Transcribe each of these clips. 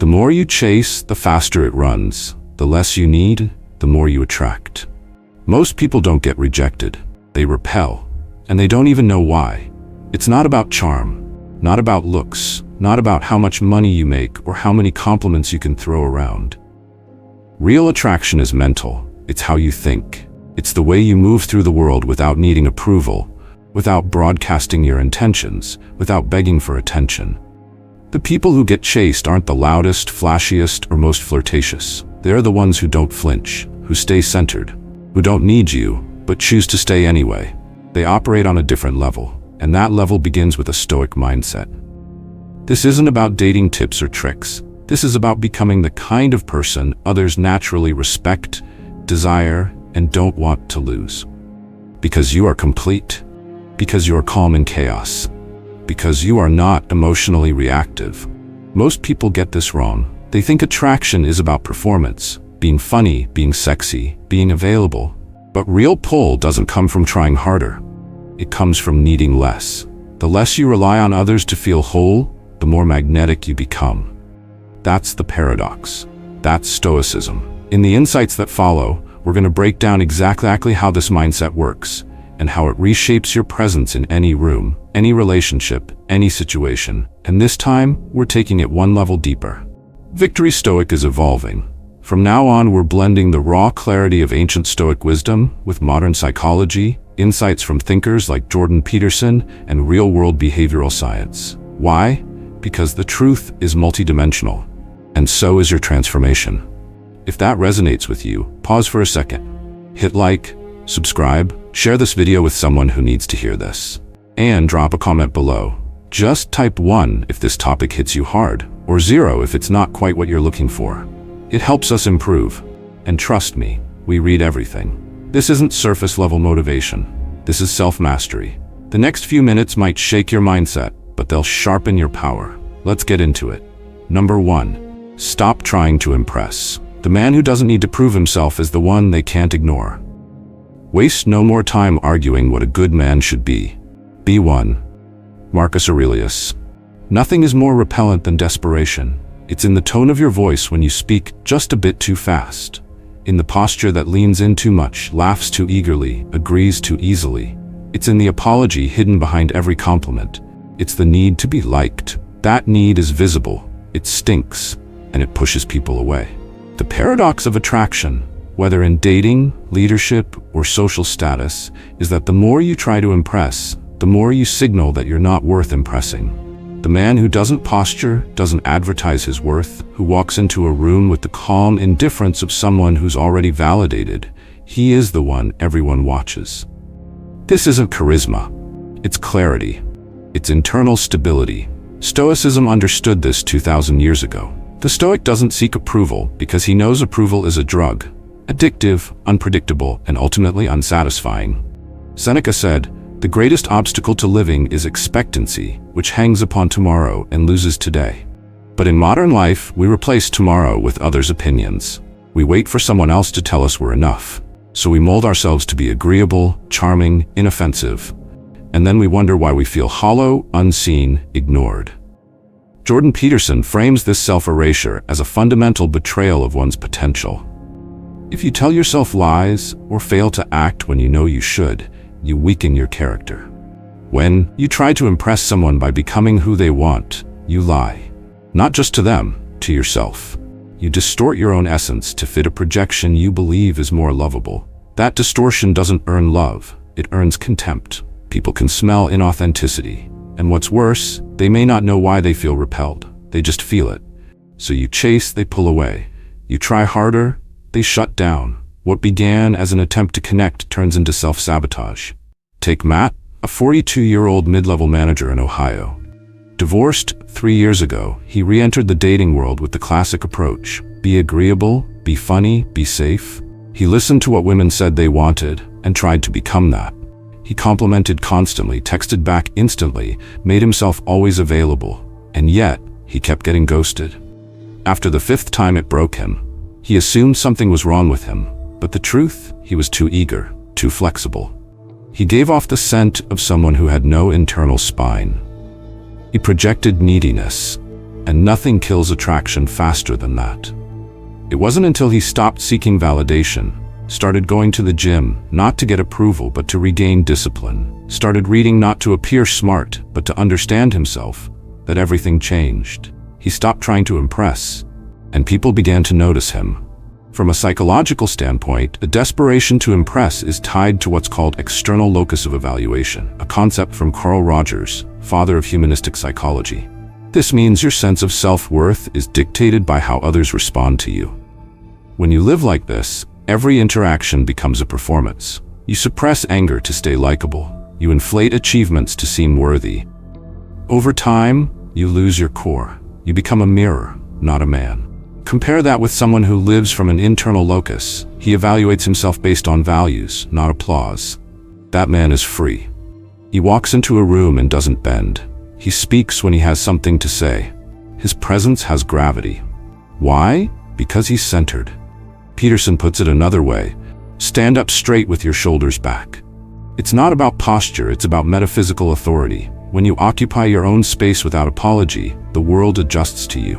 The more you chase, the faster it runs. The less you need, the more you attract. Most people don't get rejected. They repel, and they don't even know why. It's not about charm, not about looks, not about how much money you make or how many compliments you can throw around. Real attraction is mental. It's how you think. It's the way you move through the world without needing approval, without broadcasting your intentions, without begging for attention. The people who get chased aren't the loudest, flashiest, or most flirtatious. They're the ones who don't flinch, who stay centered, who don't need you, but choose to stay anyway. They operate on a different level, and that level begins with a Stoic mindset. This isn't about dating tips or tricks. This is about becoming the kind of person others naturally respect, desire, and don't want to lose. Because you are complete. Because you are calm in chaos. Because you are not emotionally reactive. Most people get this wrong. They think attraction is about performance, being funny, being sexy, being available. But real pull doesn't come from trying harder. It comes from needing less. The less you rely on others to feel whole, the more magnetic you become. That's the paradox. That's Stoicism. In the insights that follow, we're going to break down exactly how this mindset works and how it reshapes your presence in any room, any relationship, any situation. And this time, we're taking it one level deeper. Victory Stoic is evolving. From now on, we're blending the raw clarity of ancient Stoic wisdom with modern psychology, insights from thinkers like Jordan Peterson, and real-world behavioral science. Why? Because the truth is multidimensional, and so is your transformation. If that resonates with you, pause for a second. Hit like, subscribe, share this video with someone who needs to hear this. And drop a comment below. Just type 1 if this topic hits you hard, or 0 if it's not quite what you're looking for. It helps us improve. And trust me, we read everything. This isn't surface-level motivation. This is self-mastery. The next few minutes might shake your mindset, but they'll sharpen your power. Let's get into it. Number 1. Stop trying to impress. The man who doesn't need to prove himself is the one they can't ignore. Waste no more time arguing what a good man should be. Be one. Marcus Aurelius. Nothing is more repellent than desperation. It's in the tone of your voice when you speak just a bit too fast. In the posture that leans in too much, laughs too eagerly, agrees too easily. It's in the apology hidden behind every compliment. It's the need to be liked. That need is visible, it stinks, and it pushes people away. The paradox of attraction, whether in dating, leadership, or social status, is that the more you try to impress, the more you signal that you're not worth impressing. The man who doesn't posture, doesn't advertise his worth, who walks into a room with the calm indifference of someone who's already validated, he is the one everyone watches. This isn't charisma. It's clarity. It's internal stability. Stoicism understood this 2,000 years ago. The Stoic doesn't seek approval because he knows approval is a drug, addictive, unpredictable, and ultimately unsatisfying. Seneca said, "The greatest obstacle to living is expectancy, which hangs upon tomorrow and loses today." But in modern life, we replace tomorrow with others' opinions. We wait for someone else to tell us we're enough. So we mold ourselves to be agreeable, charming, inoffensive. And then we wonder why we feel hollow, unseen, ignored. Jordan Peterson frames this self-erasure as a fundamental betrayal of one's potential. If you tell yourself lies or fail to act when you know you should, you weaken your character. When you try to impress someone by becoming who they want, you lie. Not just to them, to yourself. You distort your own essence to fit a projection you believe is more lovable. That distortion doesn't earn love, it earns contempt. People can smell inauthenticity. And what's worse, they may not know why they feel repelled. They just feel it. So you chase, they pull away. You try harder, they shut down. What began as an attempt to connect turns into self-sabotage. Take Matt, a 42-year-old mid-level manager in Ohio. Divorced 3 years ago, he re-entered the dating world with the classic approach. Be agreeable, be funny, be safe. He listened to what women said they wanted and tried to become that. He complimented constantly, texted back instantly, made himself always available, and yet he kept getting ghosted. After the 5th time it broke him. He assumed something was wrong with him, but the truth, he was too eager, too flexible. He gave off the scent of someone who had no internal spine. He projected neediness. And nothing kills attraction faster than that. It wasn't until he stopped seeking validation, started going to the gym, not to get approval but to regain discipline, started reading not to appear smart but to understand himself, that everything changed. He stopped trying to impress, and people began to notice him. From a psychological standpoint, the desperation to impress is tied to what's called external locus of evaluation, a concept from Carl Rogers, father of humanistic psychology. This means your sense of self-worth is dictated by how others respond to you. When you live like this, every interaction becomes a performance. You suppress anger to stay likable. You inflate achievements to seem worthy. Over time, you lose your core. You become a mirror, not a man. Compare that with someone who lives from an internal locus. He evaluates himself based on values, not applause. That man is free. He walks into a room and doesn't bend. He speaks when he has something to say. His presence has gravity. Why? Because he's centered. Peterson puts it another way. Stand up straight with your shoulders back. It's not about posture, it's about metaphysical authority. When you occupy your own space without apology, the world adjusts to you.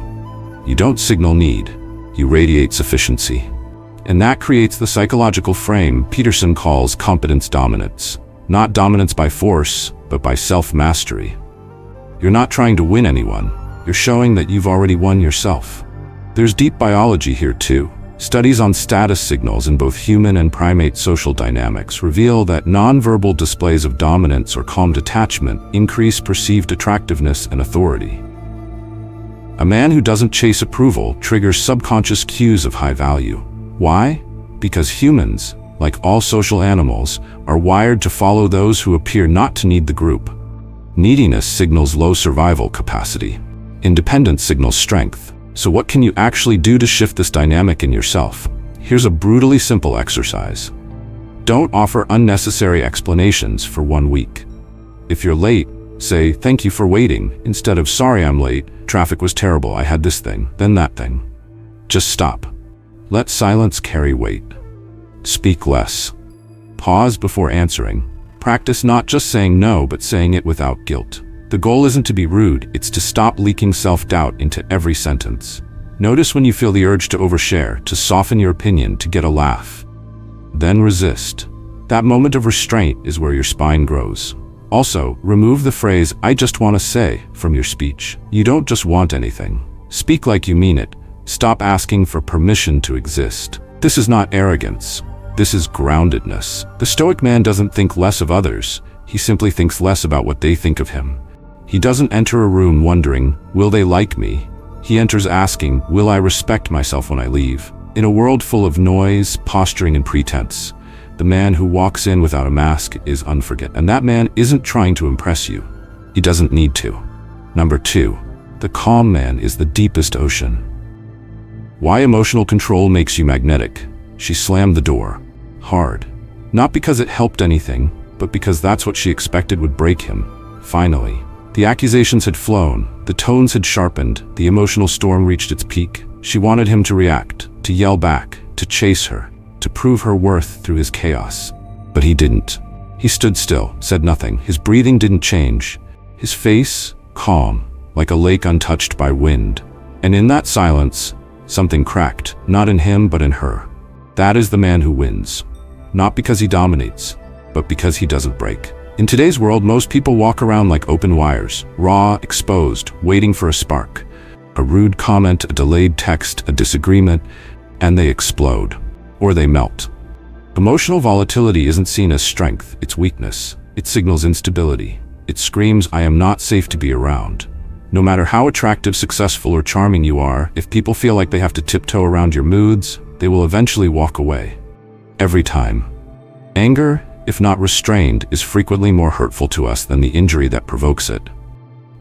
You don't signal need, you radiate sufficiency. And that creates the psychological frame Peterson calls competence dominance. Not dominance by force, but by self-mastery. You're not trying to win anyone, you're showing that you've already won yourself. There's deep biology here too. Studies on status signals in both human and primate social dynamics reveal that nonverbal displays of dominance or calm detachment increase perceived attractiveness and authority. A man who doesn't chase approval triggers subconscious cues of high value. Why? Because humans, like all social animals, are wired to follow those who appear not to need the group. Neediness signals low survival capacity. Independence signals strength. So what can you actually do to shift this dynamic in yourself? Here's a brutally simple exercise. Don't offer unnecessary explanations for 1 week. If you're late, say, "Thank you for waiting," instead of "Sorry I'm late, traffic was terrible, I had this thing, then that thing." Just stop. Let silence carry weight. Speak less. Pause before answering. Practice not just saying no, but saying it without guilt. The goal isn't to be rude, it's to stop leaking self-doubt into every sentence. Notice when you feel the urge to overshare, to soften your opinion, to get a laugh. Then resist. That moment of restraint is where your spine grows. Also, remove the phrase, "I just want to say," from your speech. You don't just want anything. Speak like you mean it. Stop asking for permission to exist. This is not arrogance. This is groundedness. The Stoic man doesn't think less of others. He simply thinks less about what they think of him. He doesn't enter a room wondering, "Will they like me?" He enters asking, "Will I respect myself when I leave?" In a world full of noise, posturing, and pretense, the man who walks in without a mask is unforgettable. And that man isn't trying to impress you. He doesn't need to. Number 2, the calm man is the deepest ocean. Why emotional control makes you magnetic. She slammed the door. Hard. Not because it helped anything, but because that's what she expected would break him. Finally. The accusations had flown, the tones had sharpened, the emotional storm reached its peak. She wanted him to react, to yell back, to chase her, to prove her worth through his chaos. But he didn't. He stood still, said nothing. His breathing didn't change. His face, calm, like a lake untouched by wind. And in that silence, something cracked, not in him but in her. That is the man who wins. Not because he dominates, but because he doesn't break. In today's world, most people walk around like open wires, raw, exposed, waiting for a spark. A rude comment, a delayed text, a disagreement, and they explode. Or they melt. Emotional volatility isn't seen as strength, it's weakness. It signals instability. It screams, "I am not safe to be around." No matter how attractive, successful, or charming you are, if people feel like they have to tiptoe around your moods, they will eventually walk away. Every time. Anger, if not restrained, is frequently more hurtful to us than the injury that provokes it.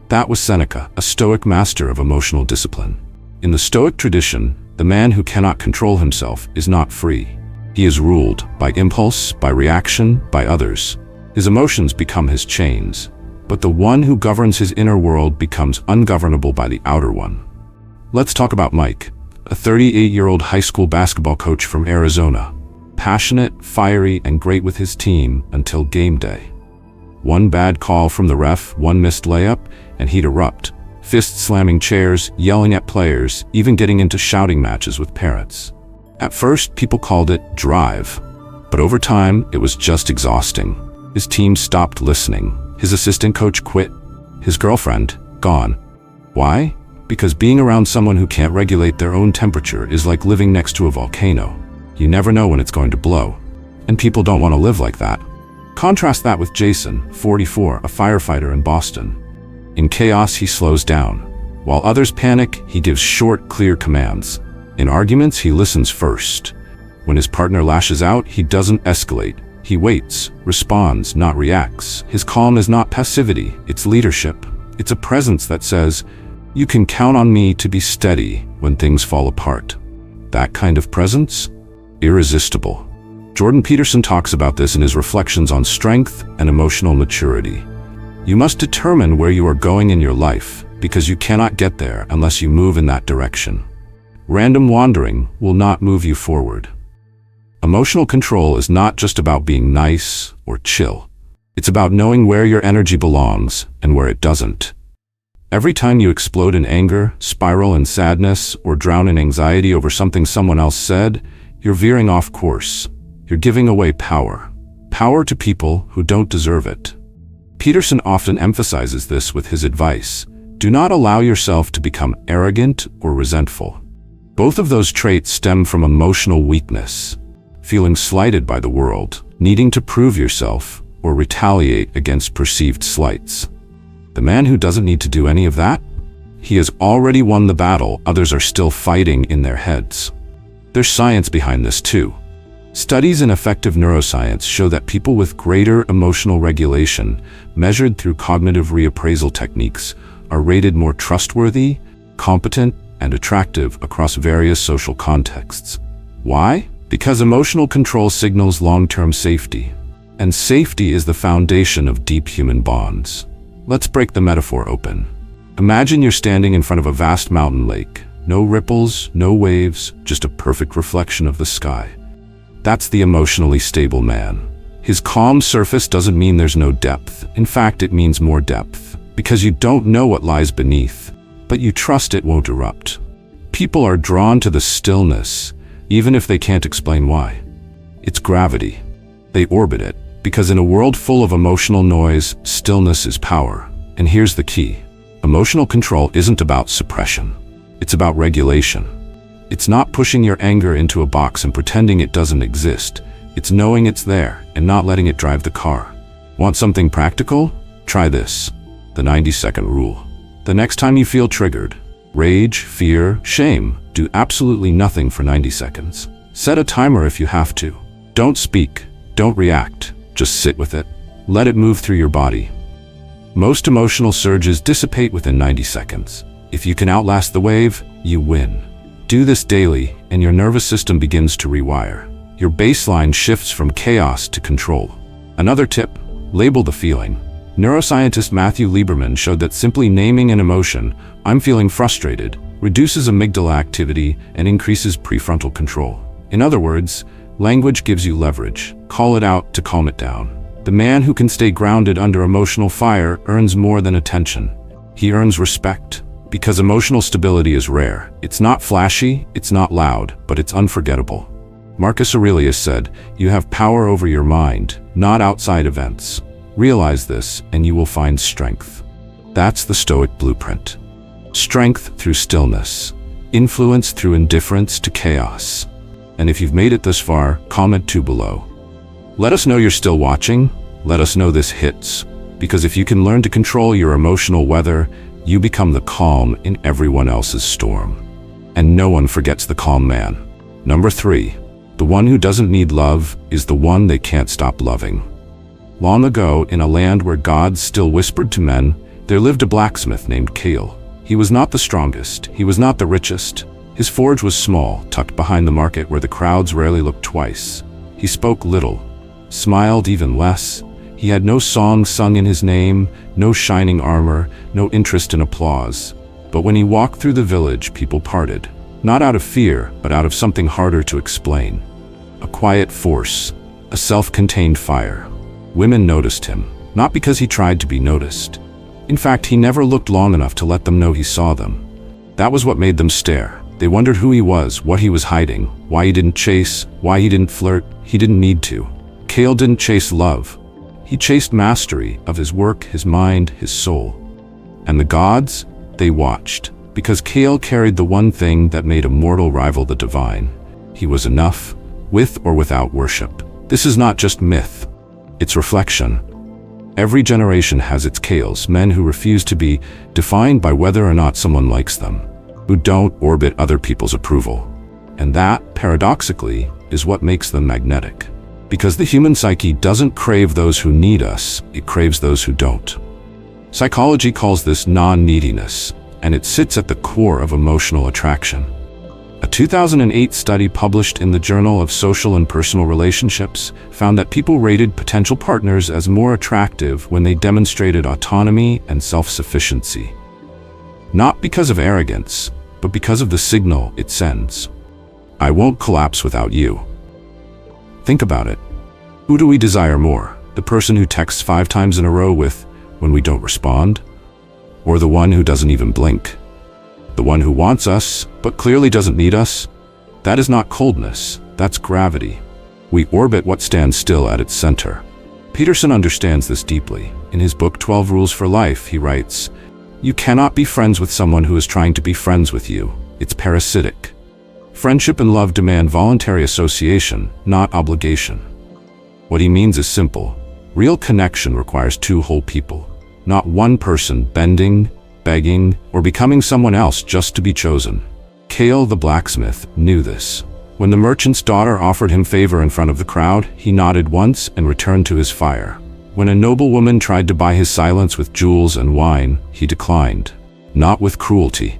That was Seneca, a Stoic master of emotional discipline. In the Stoic tradition, the man who cannot control himself is not free. He is ruled by impulse, by reaction, by others. His emotions become his chains, but the one who governs his inner world becomes ungovernable by the outer one. Let's talk about Mike, a 38-year-old high school basketball coach from Arizona. Passionate, fiery, and great with his team until game day. One bad call from the ref, one missed layup, and he'd erupt, fist slamming chairs, yelling at players, even getting into shouting matches with parents. At first, people called it drive, but over time, it was just exhausting. His team stopped listening. His assistant coach quit. His girlfriend, gone. Why? Because being around someone who can't regulate their own temperature is like living next to a volcano. You never know when it's going to blow. And people don't want to live like that. Contrast that with Jason, 44, a firefighter in Boston. In chaos, he slows down. While others panic, he gives short, clear commands. In arguments, he listens first. When his partner lashes out, he doesn't escalate. He waits, responds, not reacts. His calm is not passivity, it's leadership. It's a presence that says, "You can count on me to be steady when things fall apart." That kind of presence? Irresistible. Jordan Peterson talks about this in his reflections on strength and emotional maturity. You must determine where you are going in your life, because you cannot get there unless you move in that direction. Random wandering will not move you forward. Emotional control is not just about being nice or chill. It's about knowing where your energy belongs and where it doesn't. Every time you explode in anger, spiral in sadness, or drown in anxiety over something someone else said, you're veering off course. You're giving away power. Power to people who don't deserve it. Peterson often emphasizes this with his advice. Do not allow yourself to become arrogant or resentful. Both of those traits stem from emotional weakness, feeling slighted by the world, needing to prove yourself, or retaliate against perceived slights. The man who doesn't need to do any of that, he has already won the battle others are still fighting in their heads. There's science behind this too. Studies in effective neuroscience show that people with greater emotional regulation, measured through cognitive reappraisal techniques, are rated more trustworthy, competent, and attractive across various social contexts. Why? Because emotional control signals long-term safety, and safety is the foundation of deep human bonds. Let's break the metaphor open. Imagine you're standing in front of a vast mountain lake. No ripples, no waves, just a perfect reflection of the sky. That's the emotionally stable man. His calm surface doesn't mean there's no depth. In fact, it means more depth, because you don't know what lies beneath, but you trust it won't erupt. People are drawn to the stillness, even if they can't explain why. It's gravity. They orbit it, because in a world full of emotional noise, stillness is power. And here's the key. Emotional control isn't about suppression. It's about regulation. It's not pushing your anger into a box and pretending it doesn't exist. It's knowing it's there and not letting it drive the car. Want something practical? Try this. The 90-second rule. The next time you feel triggered, rage, fear, shame, do absolutely nothing for 90 seconds. Set a timer if you have to. Don't speak. Don't react. Just sit with it. Let it move through your body. Most emotional surges dissipate within 90 seconds. If you can outlast the wave, you win. Do this daily, and your nervous system begins to rewire. Your baseline shifts from chaos to control. Another tip, label the feeling. Neuroscientist Matthew Lieberman showed that simply naming an emotion, "I'm feeling frustrated," reduces amygdala activity and increases prefrontal control. In other words, language gives you leverage. Call it out to calm it down. The man who can stay grounded under emotional fire earns more than attention. He earns respect. Because emotional stability is rare. It's not flashy, it's not loud, but it's unforgettable. Marcus Aurelius said, "You have power over your mind, not outside events." Realize this, and you will find strength. That's the Stoic blueprint. Strength through stillness. Influence through indifference to chaos. And if you've made it this far, comment 2 below. Let us know you're still watching. Let us know this hits. Because if you can learn to control your emotional weather, you become the calm in everyone else's storm. And no one forgets the calm man. Number 3. The one who doesn't need love is the one they can't stop loving. Long ago, in a land where gods still whispered to men, there lived a blacksmith named Kale. He was not the strongest. He was not the richest. His forge was small, tucked behind the market where the crowds rarely looked twice. He spoke little, smiled even less. He had no song sung in his name, no shining armor, no interest in applause. But when he walked through the village, people parted. Not out of fear, but out of something harder to explain. A quiet force, a self-contained fire. Women noticed him, not because he tried to be noticed, In fact, he never looked long enough to let them know he saw them. That was what made them stare. They wondered who he was, what he was hiding, why he didn't chase, why he didn't flirt. He didn't need to. Cale didn't chase love. He chased mastery of his work, his mind, his soul. And the gods, they watched, because Cale carried the one thing that made a mortal rival the divine. He was enough, with or without worship. This is not just myth, it's reflection. Every generation has its Cales, men who refuse to be defined by whether or not someone likes them, who don't orbit other people's approval. And that, paradoxically, is what makes them magnetic. Because the human psyche doesn't crave those who need us, it craves those who don't. Psychology calls this non-neediness, and it sits at the core of emotional attraction. A 2008 study published in the Journal of Social and Personal Relationships found that people rated potential partners as more attractive when they demonstrated autonomy and self-sufficiency. Not because of arrogance, but because of the signal it sends. I won't collapse without you. Think about it. Who do we desire more? The person who texts 5 times in a row with, when we don't respond? Or the one who doesn't even blink? The one who wants us, but clearly doesn't need us? That is not coldness, that's gravity. We orbit what stands still at its center. Peterson understands this deeply. In his book 12 Rules for Life, he writes, "You cannot be friends with someone who is trying to be friends with you. It's parasitic. Friendship and love demand voluntary association, not obligation." What he means is simple. Real connection requires 2 whole people, not one person bending, begging, or becoming someone else just to be chosen. Cale the blacksmith knew this. When the merchant's daughter offered him favor in front of the crowd, he nodded once and returned to his fire. When a noblewoman tried to buy his silence with jewels and wine, he declined. Not with cruelty,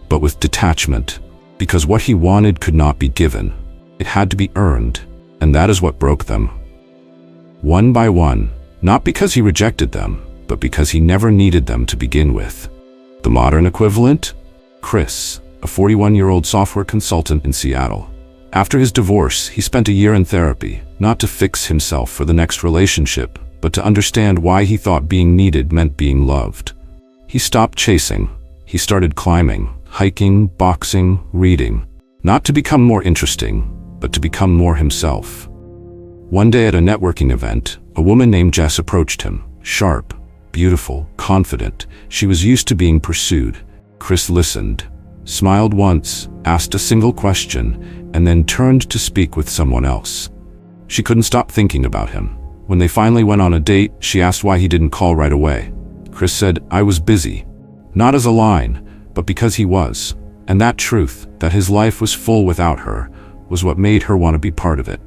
but with detachment. Because what he wanted could not be given. It had to be earned, and that is what broke them. One by one, not because he rejected them, but because he never needed them to begin with. The modern equivalent? Chris, a 41-year-old software consultant in Seattle. After his divorce, he spent a year in therapy, not to fix himself for the next relationship, but to understand why he thought being needed meant being loved. He stopped chasing. He started climbing, hiking, boxing, reading. Not to become more interesting, but to become more himself. One day at a networking event, a woman named Jess approached him, sharp, beautiful, confident. She was used to being pursued. Chris listened, smiled once, asked a single question, and then turned to speak with someone else. She couldn't stop thinking about him. When they finally went on a date, she asked why he didn't call right away. Chris said, "I was busy." Not as a line, but because he was. And that truth, that his life was full without her, was what made her want to be part of it.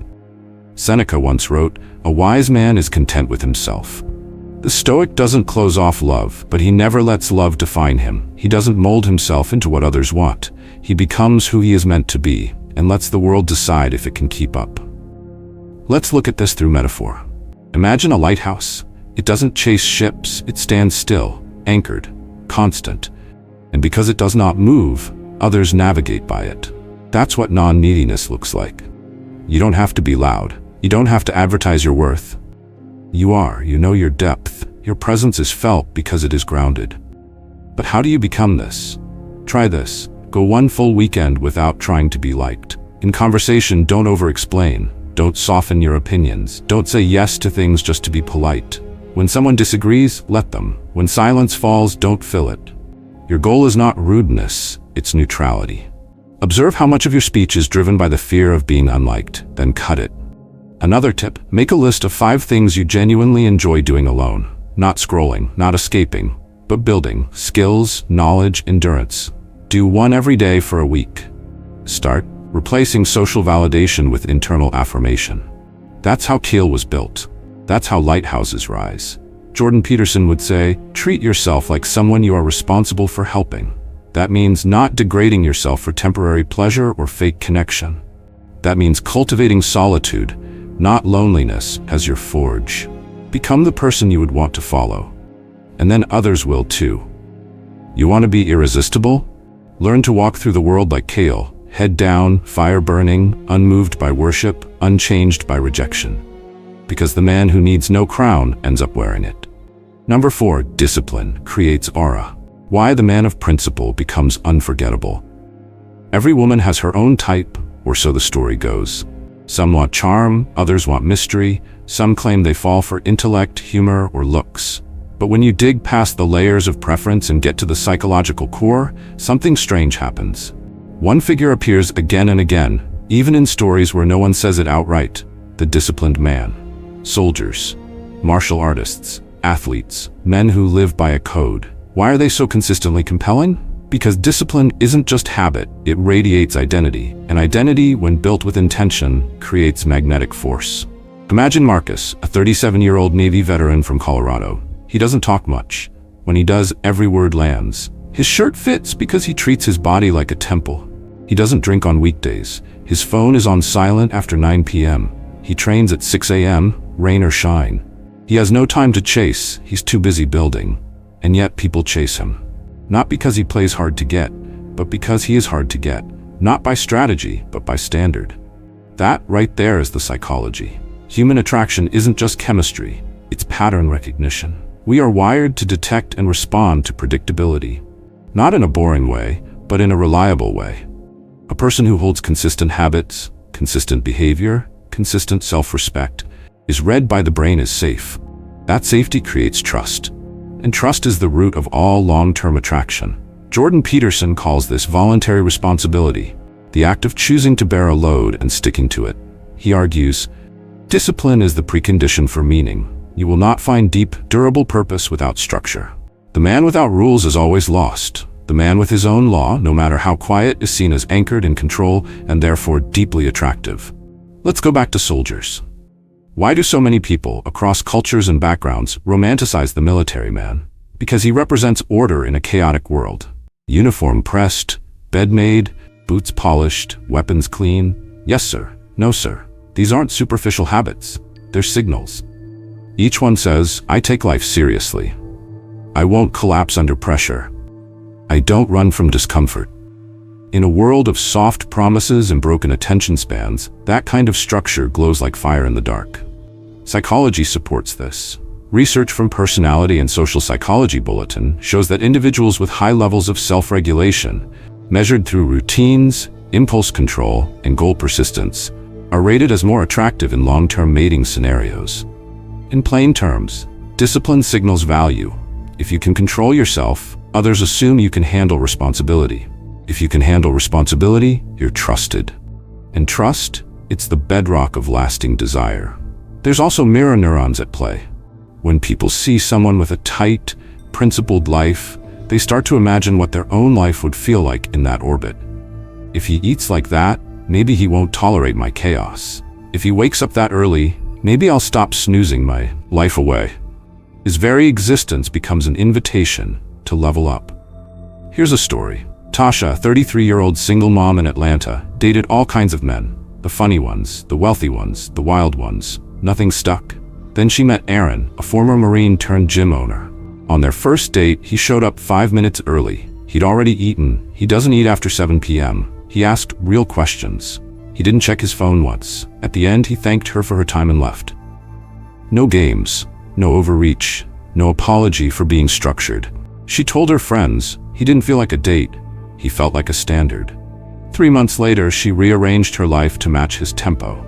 Seneca once wrote, "A wise man is content with himself." The Stoic doesn't close off love, but he never lets love define him. He doesn't mold himself into what others want. He becomes who he is meant to be, and lets the world decide if it can keep up. Let's look at this through metaphor. Imagine a lighthouse. It doesn't chase ships, it stands still, anchored, constant. And because it does not move, others navigate by it. That's what non-neediness looks like. You don't have to be loud. You don't have to advertise your worth. You know your depth. Your presence is felt because it is grounded. But how do you become this? Try this. Go one full weekend without trying to be liked. In conversation, don't over-explain. Don't soften your opinions. Don't say yes to things just to be polite. When someone disagrees, let them. When silence falls, don't fill it. Your goal is not rudeness, it's neutrality. Observe how much of your speech is driven by the fear of being unliked, then cut it. Another tip, make a list of 5 things you genuinely enjoy doing alone. Not scrolling, not escaping, but building. Skills, knowledge, endurance. Do one every day for a week. Start replacing social validation with internal affirmation. That's how Cale was built. That's how lighthouses rise. Jordan Peterson would say, treat yourself like someone you are responsible for helping. That means not degrading yourself for temporary pleasure or fake connection. That means cultivating solitude, not loneliness, as your forge. Become the person you would want to follow. And then others will too. You want to be irresistible? Learn to walk through the world like Cale, head down, fire burning, unmoved by worship, unchanged by rejection. Because the man who needs no crown ends up wearing it. Number 4, discipline creates aura. Why the man of principle becomes unforgettable. Every woman has her own type, or so the story goes. Some want charm, others want mystery, some claim they fall for intellect, humor, or looks. But when you dig past the layers of preference and get to the psychological core, something strange happens. One figure appears again and again, even in stories where no one says it outright: the disciplined man. Soldiers, martial artists, athletes, men who live by a code. Why are they so consistently compelling? Because discipline isn't just habit, it radiates identity. And identity, when built with intention, creates magnetic force. Imagine Marcus, a 37-year-old Navy veteran from Colorado. He doesn't talk much. When he does, every word lands. His shirt fits because he treats his body like a temple. He doesn't drink on weekdays. His phone is on silent after 9 p.m. He trains at 6 a.m., rain or shine. He has no time to chase, he's too busy building. And yet people chase him. Not because he plays hard to get, but because he is hard to get. Not by strategy, but by standard. That right there is the psychology. Human attraction isn't just chemistry, it's pattern recognition. We are wired to detect and respond to predictability. Not in a boring way, but in a reliable way. A person who holds consistent habits, consistent behavior, consistent self-respect, is read by the brain as safe. That safety creates trust. And trust is the root of all long-term attraction. Jordan Peterson calls this voluntary responsibility, the act of choosing to bear a load and sticking to it. He argues, discipline is the precondition for meaning. You will not find deep, durable purpose without structure. The man without rules is always lost. The man with his own law, no matter how quiet, is seen as anchored in control and therefore deeply attractive. Let's go back to soldiers. Why do so many people, across cultures and backgrounds, romanticize the military man? Because he represents order in a chaotic world. Uniform pressed, bed made, boots polished, weapons clean. Yes, sir. No, sir. These aren't superficial habits. They're signals. Each one says, I take life seriously. I won't collapse under pressure. I don't run from discomfort. In a world of soft promises and broken attention spans, that kind of structure glows like fire in the dark. Psychology supports this. Research from Personality and Social Psychology Bulletin shows that individuals with high levels of self-regulation, measured through routines, impulse control, and goal persistence, are rated as more attractive in long-term mating scenarios. In plain terms, discipline signals value. If you can control yourself, others assume you can handle responsibility. If you can handle responsibility, you're trusted. And trust, it's the bedrock of lasting desire. There's also mirror neurons at play. When people see someone with a tight, principled life, they start to imagine what their own life would feel like in that orbit. If he eats like that, maybe he won't tolerate my chaos. If he wakes up that early, maybe I'll stop snoozing my life away. His very existence becomes an invitation to level up. Here's a story. Tasha, a 33-year-old single mom in Atlanta, dated all kinds of men. The funny ones, the wealthy ones, the wild ones. Nothing stuck. Then she met Aaron, a former Marine turned gym owner. On their first date, he showed up 5 minutes early. He'd already eaten. He doesn't eat after 7 p.m. He asked real questions. He didn't check his phone once. At the end, he thanked her for her time and left. No games, no overreach, no apology for being structured. She told her friends he didn't feel like a date. He felt like a standard. 3 months later, she rearranged her life to match his tempo.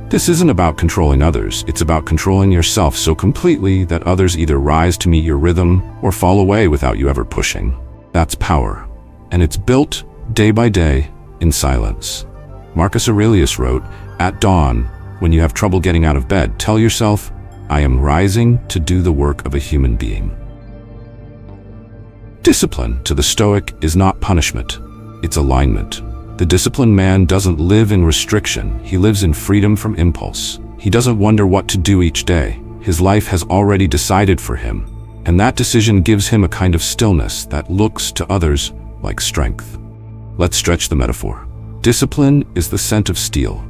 This isn't about controlling others, it's about controlling yourself so completely that others either rise to meet your rhythm or fall away without you ever pushing. That's power. And it's built, day by day, in silence. Marcus Aurelius wrote, "At dawn, when you have trouble getting out of bed, tell yourself, I am rising to do the work of a human being." Discipline, to the Stoic, is not punishment. It's alignment. The disciplined man doesn't live in restriction, he lives in freedom from impulse. He doesn't wonder what to do each day. His life has already decided for him, and that decision gives him a kind of stillness that looks to others like strength. Let's stretch the metaphor. Discipline is the scent of steel.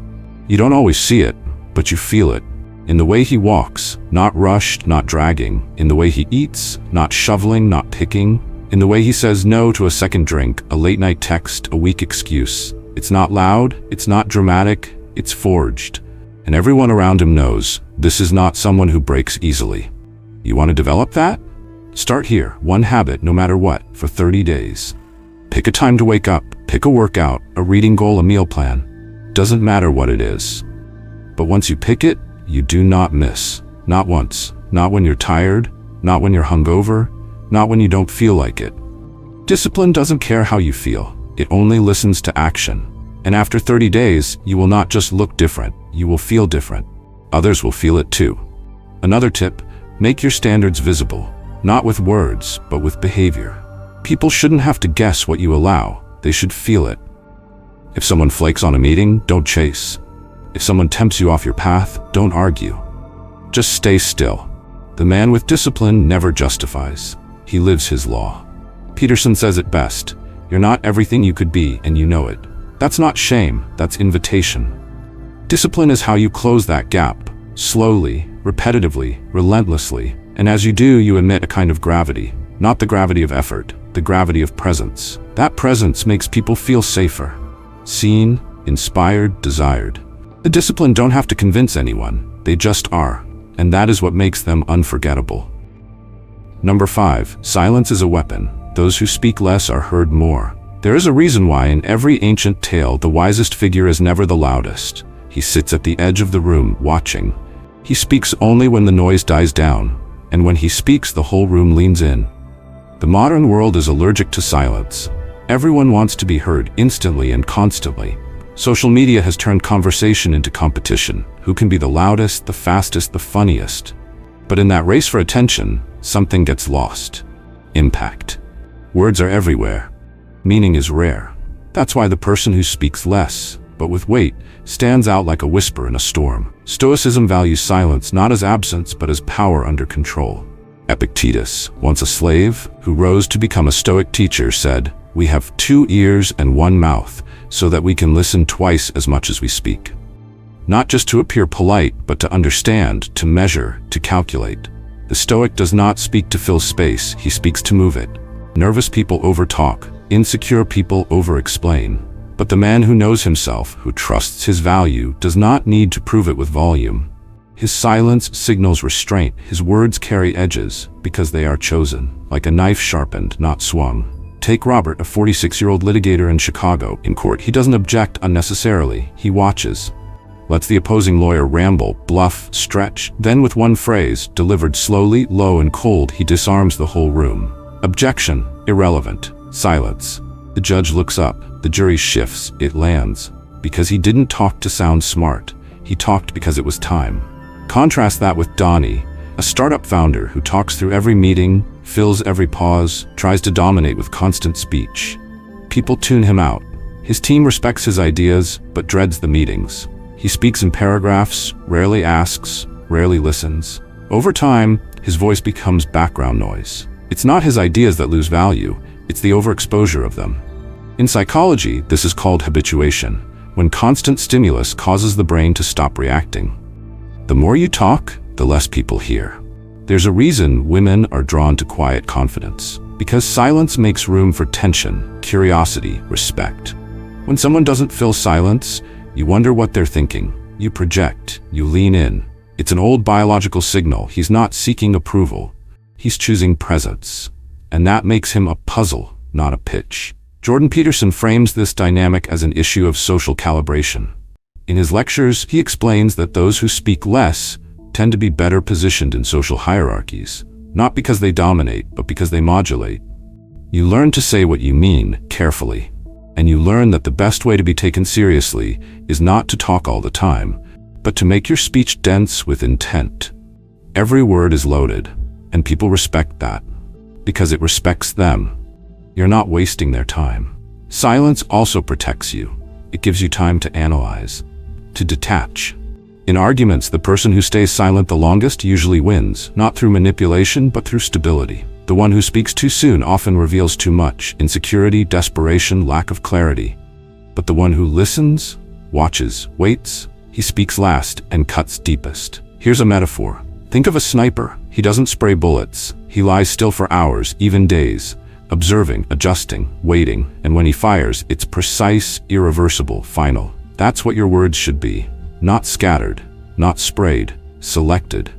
You don't always see it, but you feel it. In the way he walks, not rushed, not dragging. In the way he eats, not shoveling, not picking. In the way he says no to a second drink, a late-night text, a weak excuse. It's not loud, it's not dramatic, it's forged. And everyone around him knows this is not someone who breaks easily. You want to develop that? Start here, one habit no matter what, for 30 days. Pick a time to wake up, pick a workout, a reading goal, a meal plan. Doesn't matter what it is. But once you pick it, you do not miss. Not once. Not when you're tired, not when you're hungover, not when you don't feel like it. Discipline doesn't care how you feel. It only listens to action. And after 30 days, you will not just look different, you will feel different. Others will feel it too. Another tip, make your standards visible, not with words, but with behavior. People shouldn't have to guess what you allow, they should feel it. If someone flakes on a meeting, don't chase. If someone tempts you off your path, don't argue. Just stay still. The man with discipline never justifies. He lives his law. Peterson says it best, you're not everything you could be and you know it. That's not shame, that's invitation. Discipline is how you close that gap, slowly, repetitively, relentlessly, and as you do, you emit a kind of gravity, not the gravity of effort, the gravity of presence. That presence makes people feel safer, seen, inspired, desired. The discipline don't have to convince anyone, they just are, and that is what makes them unforgettable. Number 5, silence is a weapon. Those who speak less are heard more. There is a reason why in every ancient tale the wisest figure is never the loudest. He sits at the edge of the room, watching. He speaks only when the noise dies down, and when he speaks the whole room leans in. The modern world is allergic to silence. Everyone wants to be heard instantly and constantly. Social media has turned conversation into competition. Who can be the loudest, the fastest, the funniest? But in that race for attention, something gets lost. Impact. Words are everywhere. Meaning is rare. That's why the person who speaks less, but with weight, stands out like a whisper in a storm. Stoicism values silence not as absence, but as power under control. Epictetus, once a slave, who rose to become a Stoic teacher, said, "We have 2 ears and 1 mouth, so that we can listen twice as much as we speak." Not just to appear polite, but to understand, to measure, to calculate. The Stoic does not speak to fill space, he speaks to move it. Nervous people overtalk, insecure people over-explain. But the man who knows himself, who trusts his value, does not need to prove it with volume. His silence signals restraint, his words carry edges, because they are chosen, like a knife sharpened, not swung. Take Robert, a 46-year-old litigator in Chicago. In court, he doesn't object unnecessarily, he watches. Lets the opposing lawyer ramble, bluff, stretch. Then with one phrase, delivered slowly, low and cold, he disarms the whole room. Objection, irrelevant. Silence. The judge looks up, the jury shifts, it lands. Because he didn't talk to sound smart, he talked because it was time. Contrast that with Donnie, a startup founder who talks through every meeting, fills every pause, tries to dominate with constant speech. People tune him out. His team respects his ideas, but dreads the meetings. He speaks in paragraphs, rarely asks, rarely listens. Over time, his voice becomes background noise. It's not his ideas that lose value, it's the overexposure of them. In psychology, this is called habituation, when constant stimulus causes the brain to stop reacting. The more you talk, the less people hear. There's a reason women are drawn to quiet confidence, because silence makes room for tension, curiosity, respect. When someone doesn't fill silence, you wonder what they're thinking. You project, you lean in. It's an old biological signal. He's not seeking approval. He's choosing presence. And that makes him a puzzle, not a pitch. Jordan Peterson frames this dynamic as an issue of social calibration. In his lectures, he explains that those who speak less tend to be better positioned in social hierarchies, not because they dominate, but because they modulate. You learn to say what you mean carefully, and you learn that the best way to be taken seriously is not to talk all the time, but to make your speech dense with intent. Every word is loaded, and people respect that, because it respects them. You're not wasting their time. Silence also protects you. It gives you time to analyze, to detach. In arguments, the person who stays silent the longest usually wins, not through manipulation, but through stability. The one who speaks too soon often reveals too much, insecurity, desperation, lack of clarity. But the one who listens, watches, waits, he speaks last and cuts deepest. Here's a metaphor. Think of a sniper. He doesn't spray bullets. He lies still for hours, even days, observing, adjusting, waiting, and when he fires, it's precise, irreversible, final. That's what your words should be. Not scattered, not sprayed, selected.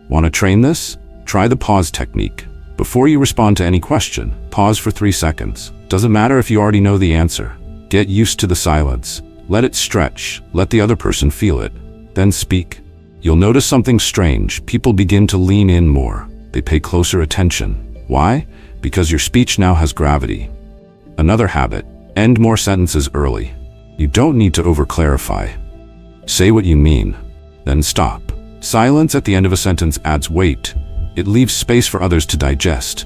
Want to train this? Try the pause technique. Before you respond to any question, pause for 3 seconds. Doesn't matter if you already know the answer. Get used to the silence. Let it stretch. Let the other person feel it. Then speak. You'll notice something strange. People begin to lean in more. They pay closer attention. Why? Because your speech now has gravity. Another habit: end more sentences early. You don't need to over-clarify. Say what you mean, then stop. Silence at the end of a sentence adds weight. It leaves space for others to digest.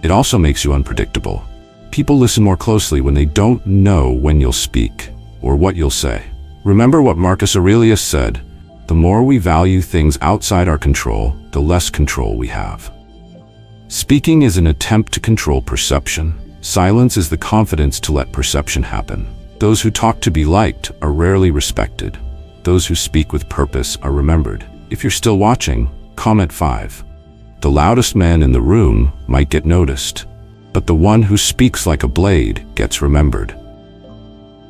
It also makes you unpredictable. People listen more closely when they don't know when you'll speak or what you'll say. Remember what Marcus Aurelius said: the more we value things outside our control, the less control we have. Speaking is an attempt to control perception. Silence is the confidence to let perception happen. Those who talk to be liked are rarely respected. Those who speak with purpose are remembered. If you're still watching, comment 5. The loudest man in the room might get noticed, but the one who speaks like a blade gets remembered.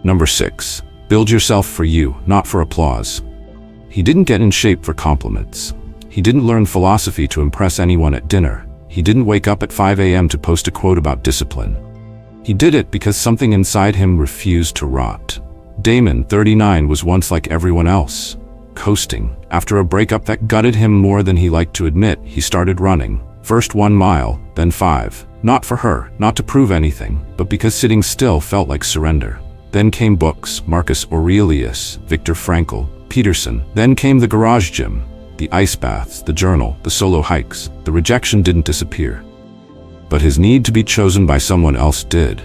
Number 6. Build yourself for you, not for applause. He didn't get in shape for compliments. He didn't learn philosophy to impress anyone at dinner. He didn't wake up at 5 a.m. to post a quote about discipline. He did it because something inside him refused to rot. Damon, 39, was once like everyone else, coasting. After a breakup that gutted him more than he liked to admit, he started running. First 1 mile, then 5. Not for her, not to prove anything, but because sitting still felt like surrender. Then came books: Marcus Aurelius, Viktor Frankl, Peterson. Then came the garage gym, the ice baths, the journal, the solo hikes. The rejection didn't disappear, but his need to be chosen by someone else did.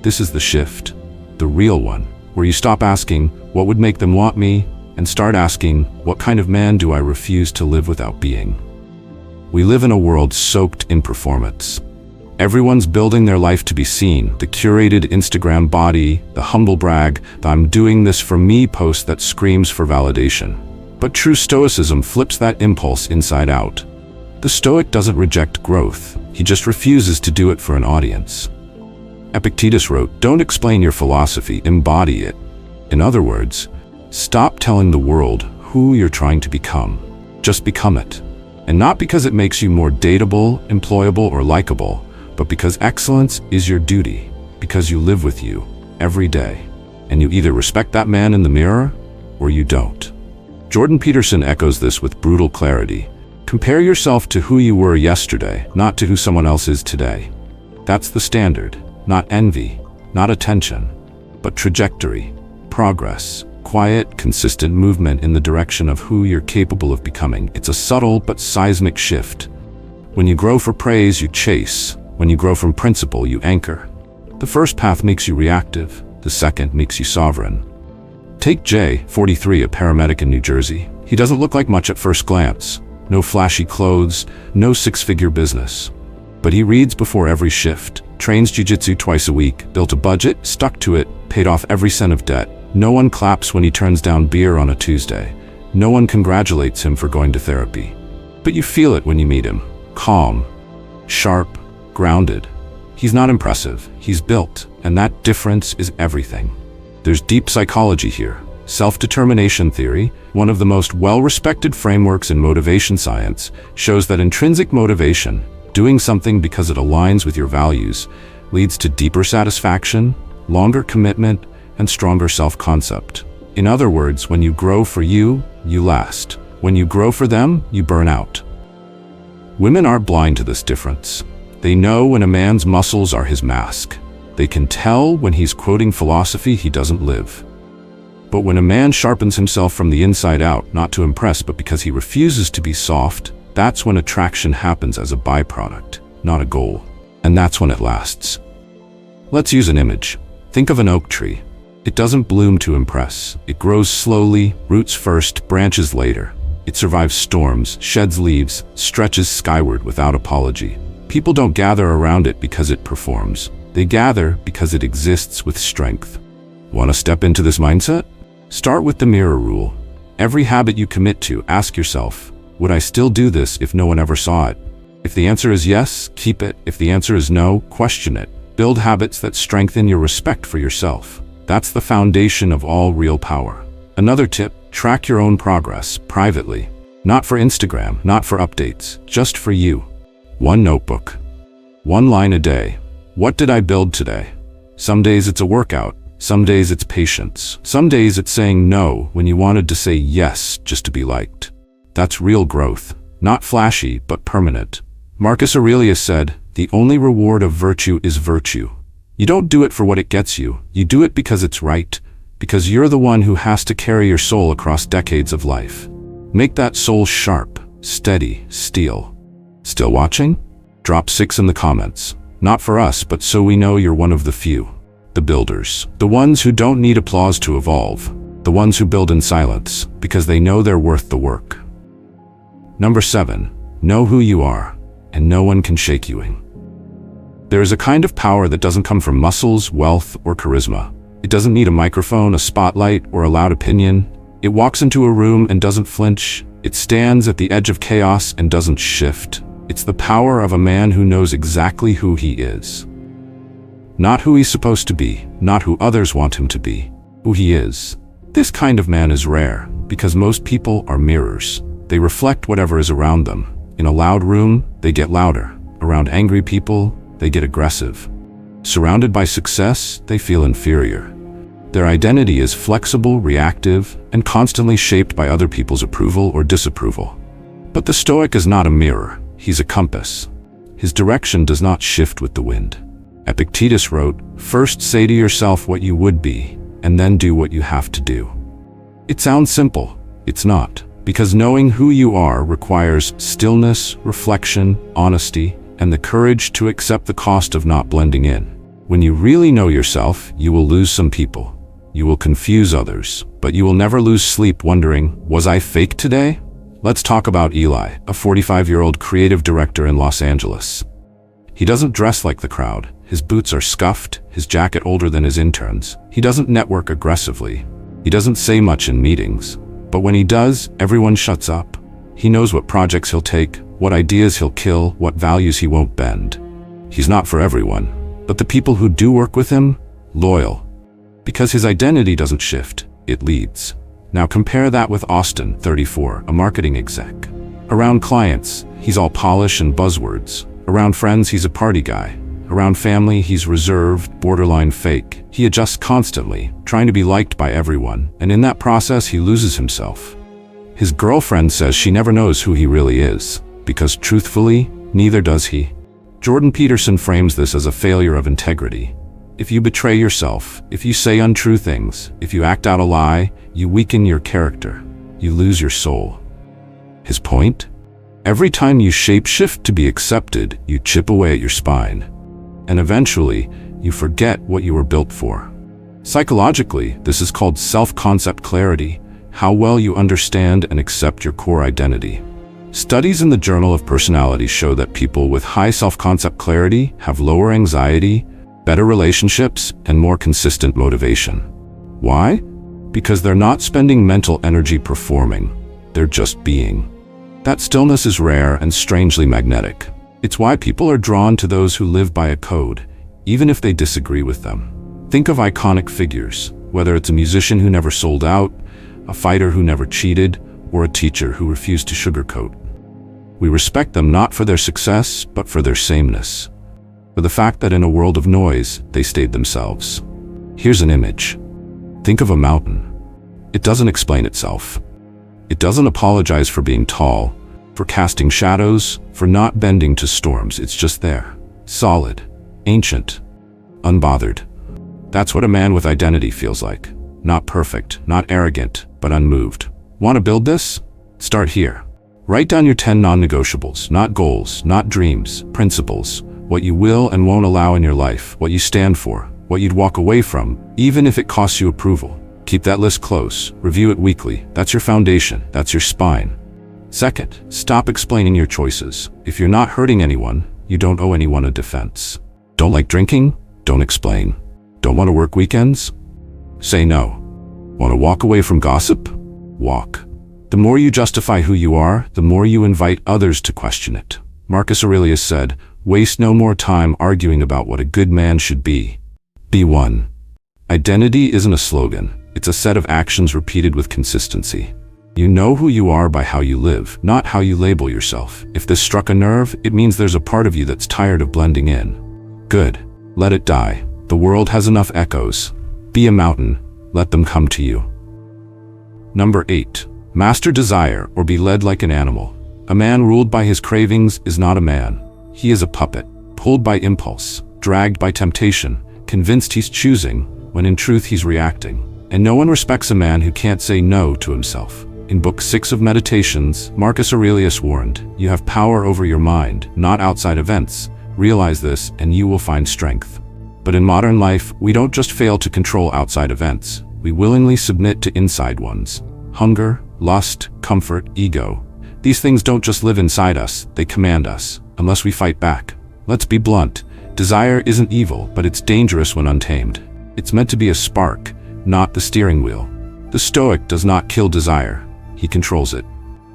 This is the shift, the real one, where you stop asking, what would make them want me, and start asking, what kind of man do I refuse to live without being? We live in a world soaked in performance. Everyone's building their life to be seen, the curated Instagram body, the humble brag, the "I'm doing this for me" post that screams for validation. But true Stoicism flips that impulse inside out. The Stoic doesn't reject growth, he just refuses to do it for an audience. Epictetus wrote, "Don't explain your philosophy, embody it." In other words, stop telling the world who you're trying to become. Just become it. And not because it makes you more dateable, employable, or likable, but because excellence is your duty, because you live with you every day. And you either respect that man in the mirror, or you don't. Jordan Peterson echoes this with brutal clarity. Compare yourself to who you were yesterday, not to who someone else is today. That's the standard. Not envy, not attention, but trajectory, progress, quiet, consistent movement in the direction of who you're capable of becoming. It's a subtle but seismic shift. When you grow for praise, you chase. When you grow from principle, you anchor. The first path makes you reactive. The second makes you sovereign. Take Jay, 43, a paramedic in New Jersey. He doesn't look like much at first glance. No flashy clothes, no six-figure business. But he reads before every shift, trains jiu-jitsu twice a week, built a budget, stuck to it, paid off every cent of debt. No one claps when he turns down beer on a Tuesday. No one congratulates him for going to therapy. But you feel it when you meet him. Calm, sharp, grounded. He's not impressive, he's built, and that difference is everything. There's deep psychology here. Self-determination theory, one of the most well-respected frameworks in motivation science, shows that intrinsic motivation, doing something because it aligns with your values, leads to deeper satisfaction, longer commitment, and stronger self-concept. In other words, when you grow for you, you last. When you grow for them, you burn out. Women aren't blind to this difference. They know when a man's muscles are his mask. They can tell when he's quoting philosophy he doesn't live. But when a man sharpens himself from the inside out, not to impress but because he refuses to be soft, that's when attraction happens as a byproduct, not a goal. And that's when it lasts. Let's use an image. Think of an oak tree. It doesn't bloom to impress. It grows slowly, roots first, branches later. It survives storms, sheds leaves, stretches skyward without apology. People don't gather around it because it performs. They gather because it exists with strength. Want to step into this mindset? Start with the mirror rule. Every habit you commit to, ask yourself, would I still do this if no one ever saw it? If the answer is yes, keep it. If the answer is no, question it. Build habits that strengthen your respect for yourself. That's the foundation of all real power. Another tip, track your own progress privately. Not for Instagram, not for updates, just for you. One notebook. One line a day. What did I build today? Some days it's a workout. Some days it's patience. Some days it's saying no when you wanted to say yes just to be liked. That's real growth. Not flashy, but permanent. Marcus Aurelius said, "The only reward of virtue is virtue." You don't do it for what it gets you. You do it because it's right, because you're the one who has to carry your soul across decades of life. Make that soul sharp, steady, steel. Still watching? Drop 6 in the comments. Not for us, but so we know you're one of the few. The builders. The ones who don't need applause to evolve. The ones who build in silence, because they know they're worth the work. Number 7. Know who you are, and no one can shake you. There is a kind of power that doesn't come from muscles, wealth, or charisma. It doesn't need a microphone, a spotlight, or a loud opinion. It walks into a room and doesn't flinch. It stands at the edge of chaos and doesn't shift. It's the power of a man who knows exactly who he is. Not who he's supposed to be, not who others want him to be, who he is. This kind of man is rare, because most people are mirrors. They reflect whatever is around them. In a loud room, they get louder. Around angry people, they get aggressive. Surrounded by success, they feel inferior. Their identity is flexible, reactive, and constantly shaped by other people's approval or disapproval. But the Stoic is not a mirror, he's a compass. His direction does not shift with the wind. Epictetus wrote, "First say to yourself what you would be, and then do what you have to do." It sounds simple. It's not, because knowing who you are requires stillness, reflection, honesty, and the courage to accept the cost of not blending in. When you really know yourself, you will lose some people. You will confuse others, but you will never lose sleep wondering, was I fake today? Let's talk about Eli, a 45-year-old creative director in Los Angeles. He doesn't dress like the crowd. His boots are scuffed, his jacket older than his interns. He doesn't network aggressively. He doesn't say much in meetings. But when he does, everyone shuts up. He knows what projects he'll take, what ideas he'll kill, what values he won't bend. He's not for everyone, but the people who do work with him, loyal. Because his identity doesn't shift, it leads. Now compare that with Austin, 34, a marketing exec. Around clients, he's all polish and buzzwords. Around friends, he's a party guy. Around family, he's reserved, borderline fake. He adjusts constantly, trying to be liked by everyone, and in that process, he loses himself. His girlfriend says she never knows who he really is, because truthfully, neither does he. Jordan Peterson frames this as a failure of integrity. If you betray yourself, if you say untrue things, if you act out a lie, you weaken your character. You lose your soul. His point? Every time you shape-shift to be accepted, you chip away at your spine. And eventually, you forget what you were built for. Psychologically, this is called self-concept clarity, how well you understand and accept your core identity. Studies in the Journal of Personality show that people with high self-concept clarity have lower anxiety, better relationships, and more consistent motivation. Why? Because they're not spending mental energy performing, they're just being. That stillness is rare and strangely magnetic. It's why people are drawn to those who live by a code, even if they disagree with them. Think of iconic figures, whether it's a musician who never sold out, a fighter who never cheated, or a teacher who refused to sugarcoat. We respect them not for their success, but for their sameness. For the fact that in a world of noise, they stayed themselves. Here's an image. Think of a mountain. It doesn't explain itself. It doesn't apologize for being tall, for casting shadows, for not bending to storms. It's just there. Solid, ancient, unbothered. That's what a man with identity feels like. Not perfect, not arrogant, but unmoved. Want to build this? Start here. Write down your 10 non-negotiables, not goals, not dreams, principles. What you will and won't allow in your life, what you stand for, what you'd walk away from, even if it costs you approval. Keep that list close, review it weekly. That's your foundation, that's your spine. Second, stop explaining your choices. If you're not hurting anyone, you don't owe anyone a defense. Don't like drinking? Don't explain. Don't want to work weekends? Say no. Want to walk away from gossip? Walk. The more you justify who you are, the more you invite others to question it. Marcus Aurelius said, "Waste no more time arguing about what a good man should be. Be one." Identity isn't a slogan. It's a set of actions repeated with consistency. You know who you are by how you live, not how you label yourself. If this struck a nerve, it means there's a part of you that's tired of blending in. Good. Let it die. The world has enough echoes. Be a mountain. Let them come to you. Number 8. Master desire or be led like an animal. A man ruled by his cravings is not a man. He is a puppet, pulled by impulse, dragged by temptation, convinced he's choosing, when in truth he's reacting. And no one respects a man who can't say no to himself. In Book 6 of Meditations, Marcus Aurelius warned, "You have power over your mind, not outside events. Realize this, and you will find strength." But in modern life, we don't just fail to control outside events. We willingly submit to inside ones. Hunger, lust, comfort, ego. These things don't just live inside us, they command us, unless we fight back. Let's be blunt. Desire isn't evil, but it's dangerous when untamed. It's meant to be a spark, not the steering wheel. The Stoic does not kill desire. He controls it.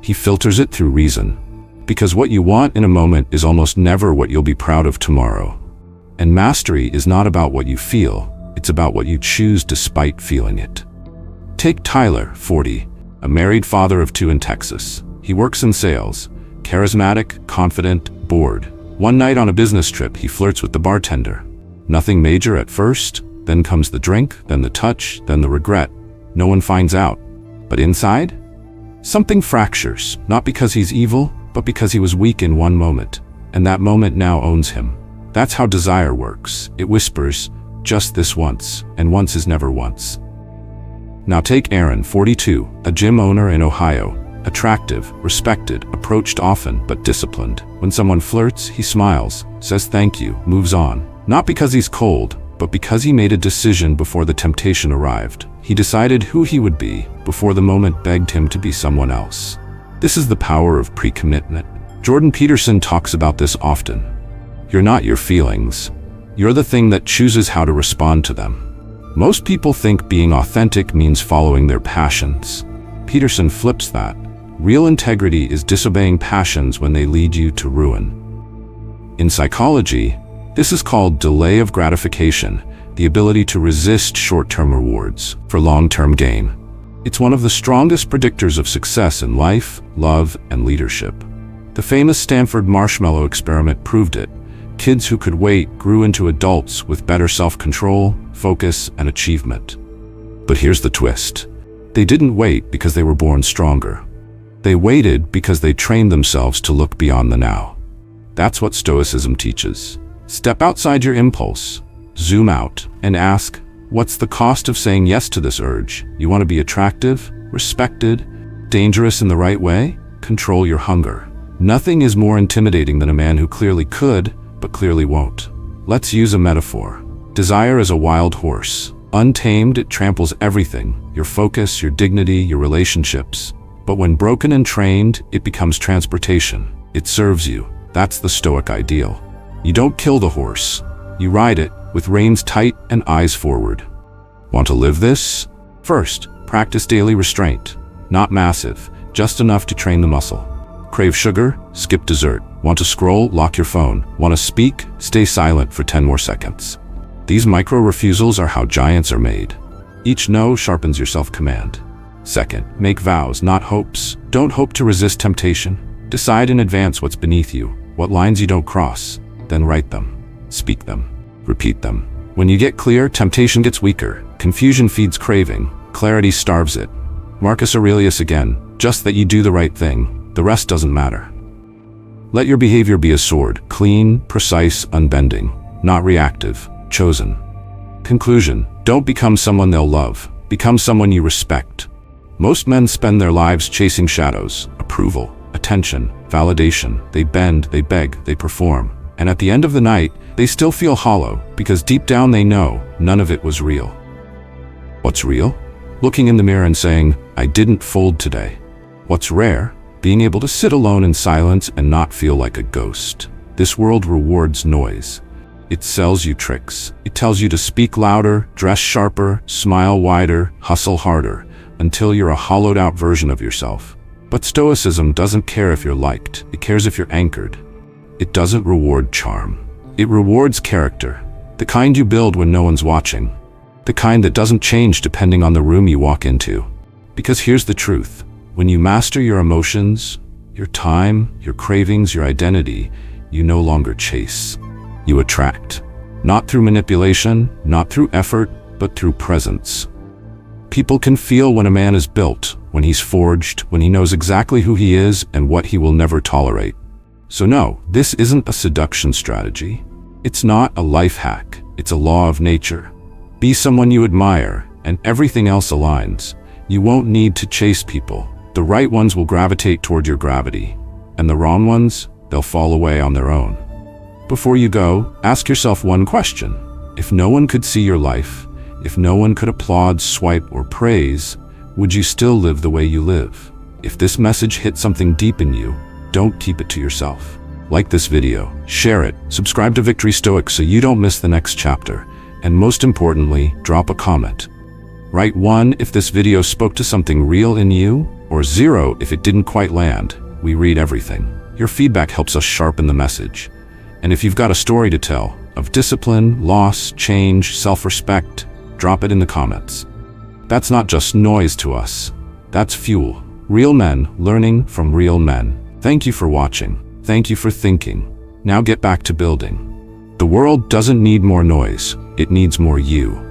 He filters it through reason. Because what you want in a moment is almost never what you'll be proud of tomorrow. And mastery is not about what you feel, it's about what you choose despite feeling it. Take Tyler, 40, a married father of 2 in Texas. He works in sales, charismatic, confident, bored. One night on a business trip, he flirts with the bartender. Nothing major at first, then comes the drink, then the touch, then the regret. No one finds out. But inside? Something fractures, not because he's evil, but because he was weak in one moment, and that moment now owns him. That's how desire works. It whispers, just this once, and once is never once. Now take Aaron, 42, a gym owner in Ohio. Attractive, respected, approached often, but disciplined. When someone flirts, he smiles, says thank you, moves on. Not because he's cold, but because he made a decision before the temptation arrived. He decided who he would be before the moment begged him to be someone else. This is the power of pre-commitment. Jordan Peterson talks about this often. You're not your feelings. You're the thing that chooses how to respond to them. Most people think being authentic means following their passions. Peterson flips that. Real integrity is disobeying passions when they lead you to ruin. In psychology, this is called delay of gratification, the ability to resist short-term rewards for long-term gain. It's one of the strongest predictors of success in life, love, and leadership. The famous Stanford marshmallow experiment proved it. Kids who could wait grew into adults with better self-control, focus, and achievement. But here's the twist. They didn't wait because they were born stronger. They waited because they trained themselves to look beyond the now. That's what Stoicism teaches. Step outside your impulse, zoom out, and ask, what's the cost of saying yes to this urge? You want to be attractive, respected, dangerous in the right way? Control your hunger. Nothing is more intimidating than a man who clearly could, but clearly won't. Let's use a metaphor. Desire is a wild horse. Untamed, it tramples everything, your focus, your dignity, your relationships. But when broken and trained, it becomes transportation. It serves you. That's the Stoic ideal. You don't kill the horse. You ride it, with reins tight and eyes forward. Want to live this? First, practice daily restraint. Not massive, just enough to train the muscle. Crave sugar? Skip dessert. Want to scroll? Lock your phone. Want to speak? Stay silent for 10 more seconds. These micro-refusals are how giants are made. Each no sharpens your self-command. Second, make vows, not hopes. Don't hope to resist temptation. Decide in advance what's beneath you, what lines you don't cross. Then write them. Speak them. Repeat them. When you get clear, temptation gets weaker. Confusion feeds craving. Clarity starves it. Marcus Aurelius again, just that you do the right thing. The rest doesn't matter. Let your behavior be a sword, clean, precise, unbending, not reactive, chosen. Conclusion, don't become someone they'll love. Become someone you respect. Most men spend their lives chasing shadows, approval, attention, validation. They bend, they beg, they perform. And at the end of the night, they still feel hollow because deep down they know none of it was real. What's real? Looking in the mirror and saying, I didn't fold today. What's rare? Being able to sit alone in silence and not feel like a ghost. This world rewards noise. It sells you tricks. It tells you to speak louder, dress sharper, smile wider, hustle harder, until you're a hollowed out version of yourself. But Stoicism doesn't care if you're liked. It cares if you're anchored. It doesn't reward charm. It rewards character. The kind you build when no one's watching. The kind that doesn't change depending on the room you walk into. Because here's the truth. When you master your emotions, your time, your cravings, your identity, you no longer chase. You attract. Not through manipulation, not through effort, but through presence. People can feel when a man is built, when he's forged, when he knows exactly who he is and what he will never tolerate. So no, this isn't a seduction strategy. It's not a life hack. It's a law of nature. Be someone you admire, and everything else aligns. You won't need to chase people. The right ones will gravitate toward your gravity, and the wrong ones, they'll fall away on their own. Before you go, ask yourself one question. If no one could see your life, if no one could applaud, swipe, or praise, would you still live the way you live? If this message hit something deep in you, don't keep it to yourself. Like this video, share it, subscribe to Victory Stoic so you don't miss the next chapter, and most importantly, drop a comment. Write 1 if this video spoke to something real in you, or 0 if it didn't quite land. We read everything. Your feedback helps us sharpen the message. And if you've got a story to tell, of discipline, loss, change, self-respect, drop it in the comments. That's not just noise to us. That's fuel. Real men learning from real men. Thank you for watching. Thank you for thinking. Now get back to building. The world doesn't need more noise. It needs more you.